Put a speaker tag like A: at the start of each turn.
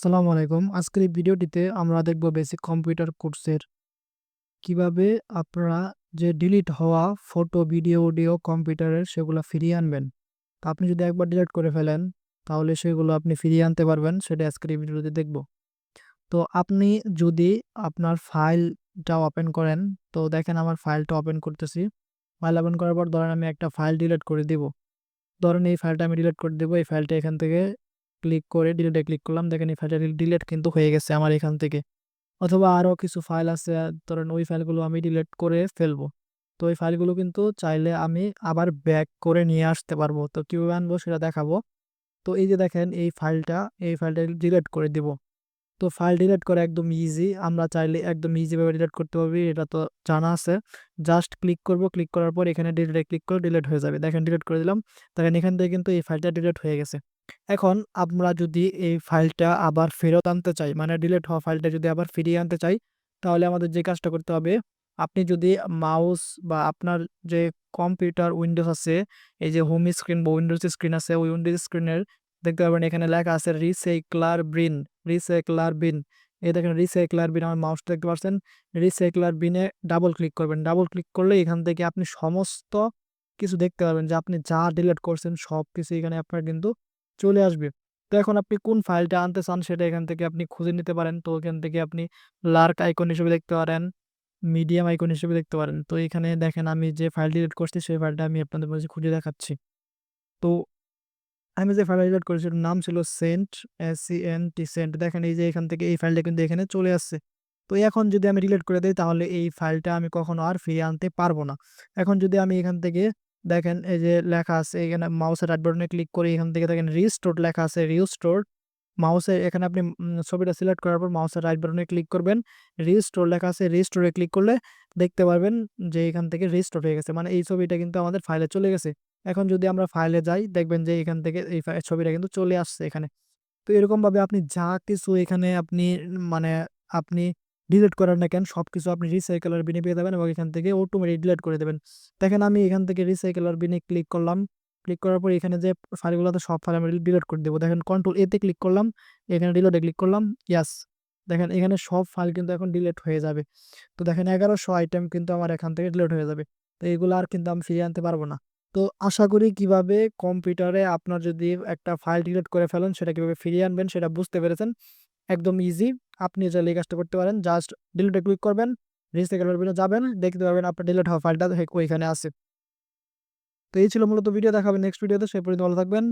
A: আসসালামু আলাইকুম। আজকের এই ভিডিওটিতে আমরা দেখব বেসিক কম্পিউটার কোর্সের কিভাবে আপনারা যে ডিলিট হওয়া ফটো, ভিডিও, অডিও কম্পিউটারের সেগুলা ফিরিয়ে আনবেন। তো আপনি যদি একবার ডিলিট করে ফেলেন তাহলে সেগুলো আপনি ফিরিয়ে আনতে পারবেন। সেটা আজকের এই ভিডিওতে দেখব। তো আপনি যদি আপনার ফাইলটা ওপেন করেন, তো দেখেন আমার ফাইলটা ওপেন করতেছি। ফাইল ওপেন করার পর ধরেন আমি একটা ফাইল ডিলিট করে দিব। ধরেন এই ফাইলটা আমি ডিলিট করে দিব। এই ফাইলটা এখান থেকে ক্লিক করে ডিলিটে ক্লিক করলাম। দেখেন এই ফাইলটা ডিলিট কিন্তু হয়ে গেছে আমার এখান থেকে। অথবা আরো কিছু ফাইল আছে, ধরেন ওই ফাইলগুলো আমি ডিলিট করে ফেলবো। তো ওই ফাইলগুলো কিন্তু চাইলে আমি আবার ব্যাক করে নিয়ে আসতে পারবো। তো কিভাবে আনবো সেটা দেখাবো। তো এই যে দেখেন এই ফাইলটা ডিলিট করে দিব। তো ফাইল ডিলিট করা একদম ইজি। আমরা চাইলে একদম ইজি ভাবে ডিলিট করতে পারবি, এটা তো জানা আছে। জাস্ট ক্লিক করব, ক্লিক করার পর এখানে ডিলিটে ক্লিক করে ডিলিট হয়ে যাবে। দেখেন ডিলিট করে দিলাম। দেখেন এখান থেকে কিন্তু এই ফাইলটা ডিলিট হয়ে গেছে। এখন আমরা যদি এই ফাইলটা আবার ফেরত আনতে চাই, মানে ডিলিট হওয়া ফাইলটা যদি আবার ফিরিয়ে আনতে চাই, তাহলে আমাদের যে কাজটা করতে হবে, আপনি যদি মাউস বা আপনার যে কম্পিউটার উইন্ডোজ আছে, এই যে হোম স্ক্রিন বা উইন্ডোজ স্ক্রিন আছে, ওই উইন্ডোজ স্ক্রিনের দেখতে পারবেন এখানে লেখা আছে রিসাইক্লার বিন। এই দেখেন রিসাইক্লার বিন, আমার মাউসটা দেখতে পাচ্ছেন। রিসাইক্লার বিনে ডাবল ক্লিক করবেন। ডাবল ক্লিক করলে এখান থেকে আপনি সমস্ত কিছু দেখতে পারবেন, যে আপনি যা ডিলিট করছেন সব কিছু এখানে আপনার কিন্তু চলে আসবে। তো এখন আপনি কোন ফাইলটা আনতে চান সেটা এখান থেকে আপনি খুঁজে নিতে পারেন। তো এখান থেকে আপনি লার্ক আইকন হিসেবে দেখতে পারেন, মিডিয়াম আইকন হিসেবে দেখতে পারেন। তো এখানে দেখেন আমি যে ফাইল ডিলিট করছি সেই ফাইলটা আমি আপনাদের মাঝে খুঁজে দেখাচ্ছি। তো আমি যে ফাইলটা ডিলিট করেছি ওটার নাম ছিল সেন্ট, সেন্ট। দেখেন এই যে এখান থেকে এই ফাইলটা কিন্তু এখানে চলে আসছে। তো এখন যদি আমি ডিলিট করে দেই তাহলে এই ফাইলটা আমি কখনো আর ফিরিয়ে আনতে পারবো না। এখন যদি আমি এখান থেকে দেখেন এই যে লেখা আছে এখানে মাউসের রাইট বাটনে ক্লিক করে এখান থেকে দেখেন রিস্টোর লেখা আছে, রিস্টোর। মাউসের এখানে আপনি ছবিটা সিলেক্ট করার পর মাউসের রাইট বাটনে ক্লিক করবেন। রিস্টোর লেখা আছে, রিস্টোরে ক্লিক করলে দেখতে পারবেন যে এখান থেকে রিস্টোর হয়ে গেছে, মানে এই ছবিটা কিন্তু আমাদের ফাইলে চলে গেছে। এখন যদি আমরা ফাইলে যাই দেখবেন যে এখান থেকে এই ছবিটা কিন্তু চলে আসছে এখানে। তো এরকম ভাবে আপনি যা কিছু এখানে আপনি মানে আপনি ডিলিট করেন না কেন সবকিছু আপনি রিসাইকেলার বিনে পেয়ে যাবেন এবং এখান থেকে অটোমেটিক ডিলিট করে দেবেন। দেখেন আমি এখান থেকে রিসাইকেলার বিনে ক্লিক করলাম। ক্লিক করার পর এখানে যে ফাইলগুলোতে সব ফাইল আমি ডিলিট করে দেবো। দেখেন কন্ট্রোল এতে ক্লিক করলাম, এখানে ডিলিটে ক্লিক করলাম, ইয়াস। দেখেন এখানে সব ফাইল কিন্তু এখন ডিলিট হয়ে যাবে। তো দেখেন 1100 আইটেম কিন্তু আমার এখান থেকে ডিলিট হয়ে যাবে। তো এগুলো আর কিন্তু আমি ফিরিয়ে আনতে পারবো না। তো আশা করি কিভাবে কম্পিউটারে আপনার যদি একটা ফাইল ডিলিট করে ফেলেন সেটা কিভাবে ফিরিয়ে আনবেন সেটা বুঝতে পেরেছেন। একদম ইজি। আপনি চাইলে এই কাজটা করতে পারেন। জাস্ট ডিলিটে ক্লিক করবেন, রিসাইকেল বিনে যাবেন, দেখতে পাবেন আপনার ডিলিট হওয়া ফাইলটা ওইখানে আছে। তো এই ছিল মূলত ভিডিও, দেখাবেন নেক্সট ভিডিওতে। সেই পর্যন্ত ভালো থাকবেন।